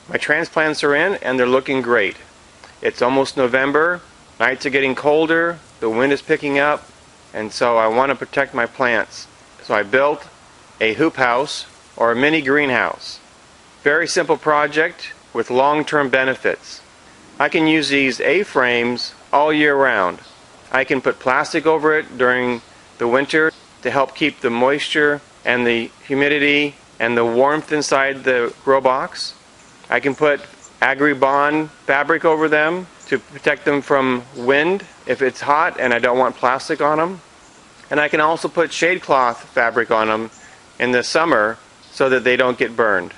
My transplants are in and they're looking great. It's almost November, nights are getting colder, the wind is picking up, and so I want to protect my plants. So I built a hoop house or a mini greenhouse. Very simple project with long-term benefits. I can use these A-frames all year round. I can put plastic over it during the winter to help keep the moisture and the humidity and the warmth inside the grow box. I can put Agribond fabric over them to protect them from wind if it's hot and I don't want plastic on them. And I can also put shade cloth fabric on them in the summer so that they don't get burned.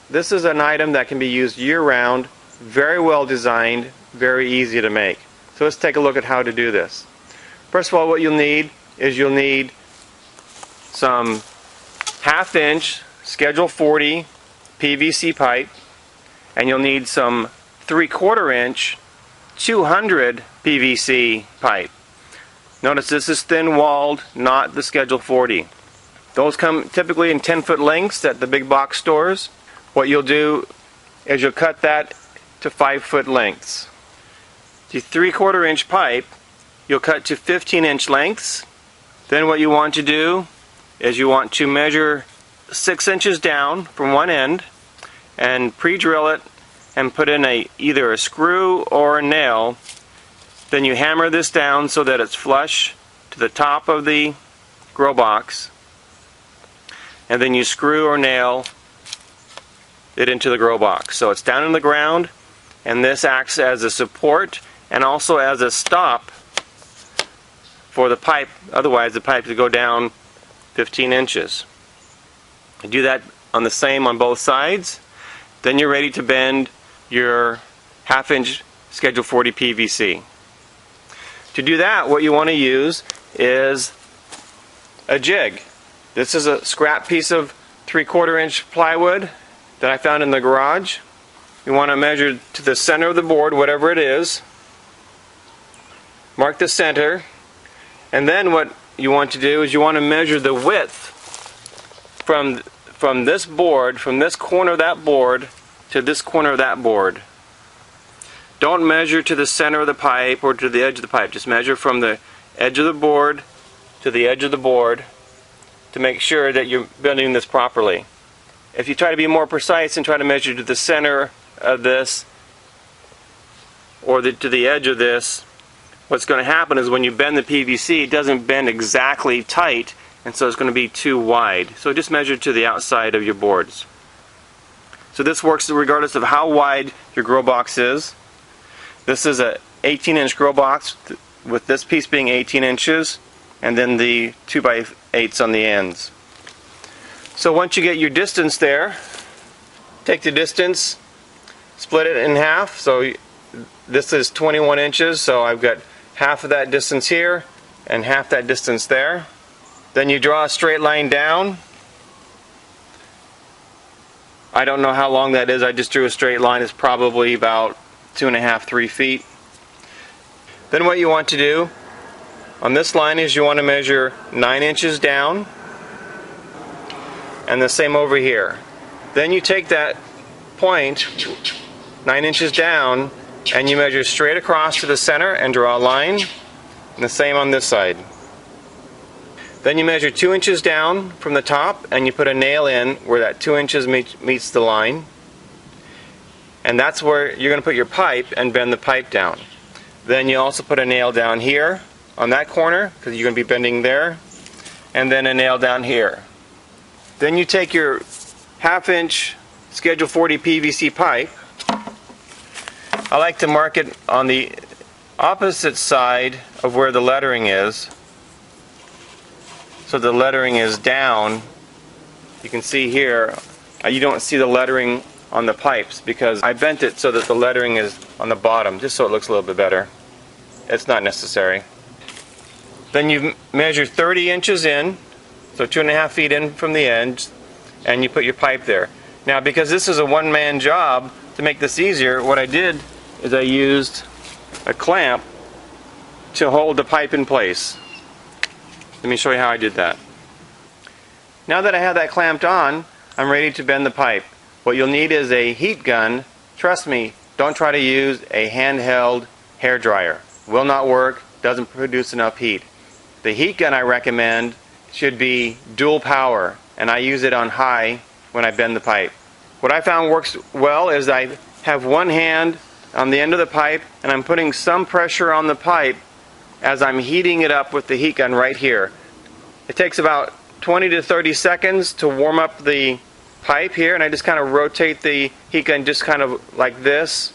This is an item that can be used year-round, very well designed, very easy to make. So let's take a look at how to do this. First of all, what you'll need is you'll need some 1/2-inch Schedule 40 PVC pipe, and you'll need some 3/4-inch 200 PVC pipe. Notice this is thin-walled, not the Schedule 40. Those come typically in 10-foot lengths at the big box stores. What you'll do is you'll cut that to 5-foot lengths. The 3/4-inch pipe you'll cut to 15-inch lengths. Then what you want to do is you want to measure 6 inches down from one end and pre-drill it and put in either a screw or a nail. Then you hammer this down so that it's flush to the top of the grow box, and then you screw or nail it into the grow box. So it's down in the ground, and this acts as a support and also as a stop for the pipe. Otherwise the pipe would go down 15 inches. You do that on the same on both sides. Then you're ready to bend your 1/2-inch Schedule 40 PVC. To do that, what you want to use is a jig. This is a scrap piece of 3/4-inch plywood that I found in the garage. You want to measure to the center of the board, whatever it is. Mark the center. And then what you want to do is you want to measure the width from this board, from this corner of that board to this corner of that board. Don't measure to the center of the pipe or to the edge of the pipe. Just measure from the edge of the board to the edge of the board to make sure that you're bending this properly. If you try to be more precise and try to measure to the center of this or to the edge of this, what's going to happen is when you bend the PVC, it doesn't bend exactly tight, and so it's going to be too wide. So just measure to the outside of your boards. So this works regardless of how wide your grow box is. This is a 18-inch grow box with this piece being 18 inches and then the 2x8s on the ends. So once you get your distance there, take the distance, split it in half. So this is 21 inches, so I've got half of that distance here and half that distance there. Then you draw a straight line down. I don't know how long that is. I just drew a straight line. It's probably about 2.5, 3 feet. Then what you want to do on this line is you want to measure 9 inches down, and the same over here. Then you take that point 9 inches down and you measure straight across to the center and draw a line, and the same on this side. Then you measure 2 inches down from the top and you put a nail in where that 2 inches meets the line, and that's where you're going to put your pipe and bend the pipe down. Then you also put a nail down here on that corner because you're going to be bending there, and then a nail down here. Then you take your 1/2-inch Schedule 40 PVC pipe. I like to mark it on the opposite side of where the lettering is, so the lettering is down. You can see here, you don't see the lettering on the pipes because I bent it so that the lettering is on the bottom, just so it looks a little bit better. It's not necessary. Then you measure 30 inches in, so 2.5 feet in from the end, and you put your pipe there. Now, because this is a one-man job, to make this easier, what I did is I used a clamp to hold the pipe in place. Let me show you how I did that. Now that I have that clamped on, I'm ready to bend the pipe. What you'll need is a heat gun trust me, don't try to use a handheld hair dryer. Will not work, doesn't produce enough heat. The heat gun I recommend should be dual power, and I use it on high when I bend the pipe. What I found works well is I have one hand on the end of the pipe and I'm putting some pressure on the pipe as I'm heating it up with the heat gun right here. It takes about 20 to 30 seconds to warm up the pipe here, and I just kind of rotate the heat gun just kind of like this,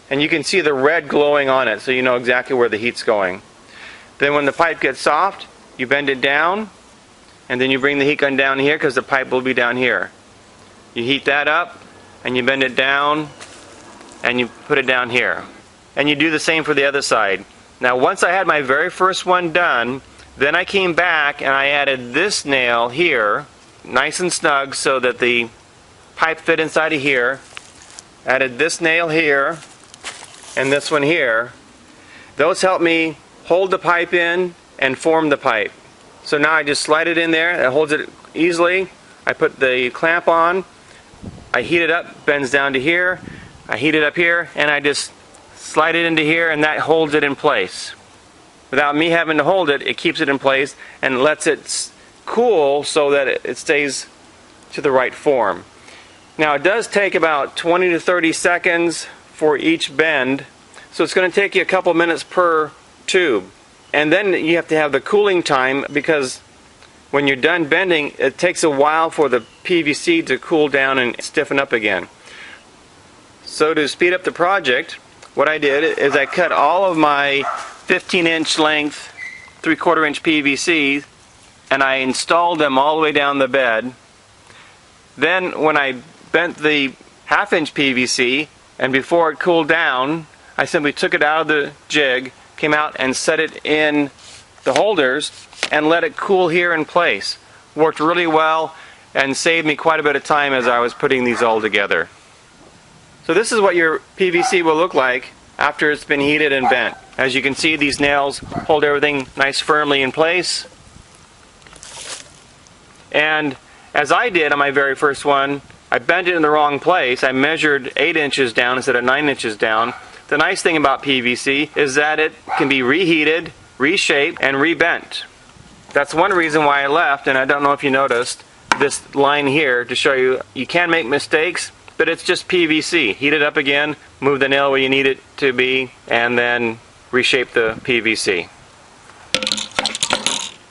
and you can see the red glowing on it, so you know exactly where the heat's going. Then when the pipe gets soft, you bend it down, and then you bring the heat gun down here because the pipe will be down here. You heat that up and you bend it down and you put it down here, and you do the same for the other side. Now once I had my very first one done, then I came back and I added this nail here, nice and snug so that the pipe fit inside of here. Added this nail here and this one here. Those help me hold the pipe in and form the pipe. So now I just slide it in there, it holds it easily. I put the clamp on, I heat it up, bends down to here, I heat it up here, and I just slide it into here, and that holds it in place. Without me having to hold it, it keeps it in place and lets it cool so that it stays to the right form. Now it does take about 20 to 30 seconds for each bend, so it's going to take you a couple minutes per tube. And then you have to have the cooling time, because when you're done bending, it takes a while for the PVC to cool down and stiffen up again. So to speed up the project, what I did is I cut all of my 15-inch length 3/4 inch PVC and I installed them all the way down the bed. Then when I bent the 1/2 inch PVC, and before it cooled down, I simply took it out of the jig, came out and set it in the holders and let it cool here in place. Worked really well and saved me quite a bit of time as I was putting these all together. So this is what your PVC will look like after it's been heated and bent. As you can see, these nails hold everything nice firmly in place. And as I did on my very first one, I bent it in the wrong place. I measured 8 inches down instead of 9 inches down. The nice thing about PVC is that it can be reheated, reshaped, and rebent. That's one reason why I left, and I don't know if you noticed, this line here to show you you can make mistakes, but it's just PVC. Heat it up again, move the nail where you need it to be, and then reshape the PVC.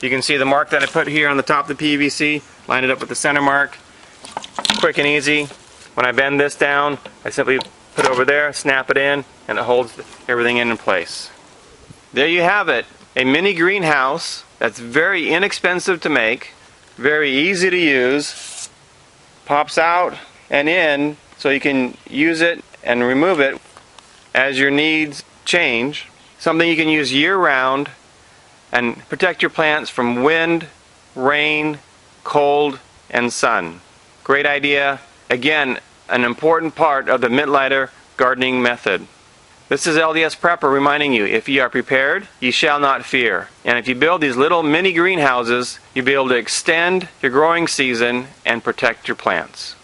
You can see the mark that I put here on the top of the PVC, line it up with the center mark. Quick and easy. When I bend this down, I simply put it over there, snap it in, and it holds everything in place. There you have it, a mini greenhouse that's very inexpensive to make, very easy to use, pops out and in so you can use it and remove it as your needs change. Something you can use year-round and protect your plants from wind, rain, cold, and sun. Great idea. Again, an important part of the Mittleider gardening method. This is LDS Prepper reminding you, if ye are prepared, ye shall not fear. And if you build these little mini greenhouses, you'll be able to extend your growing season and protect your plants.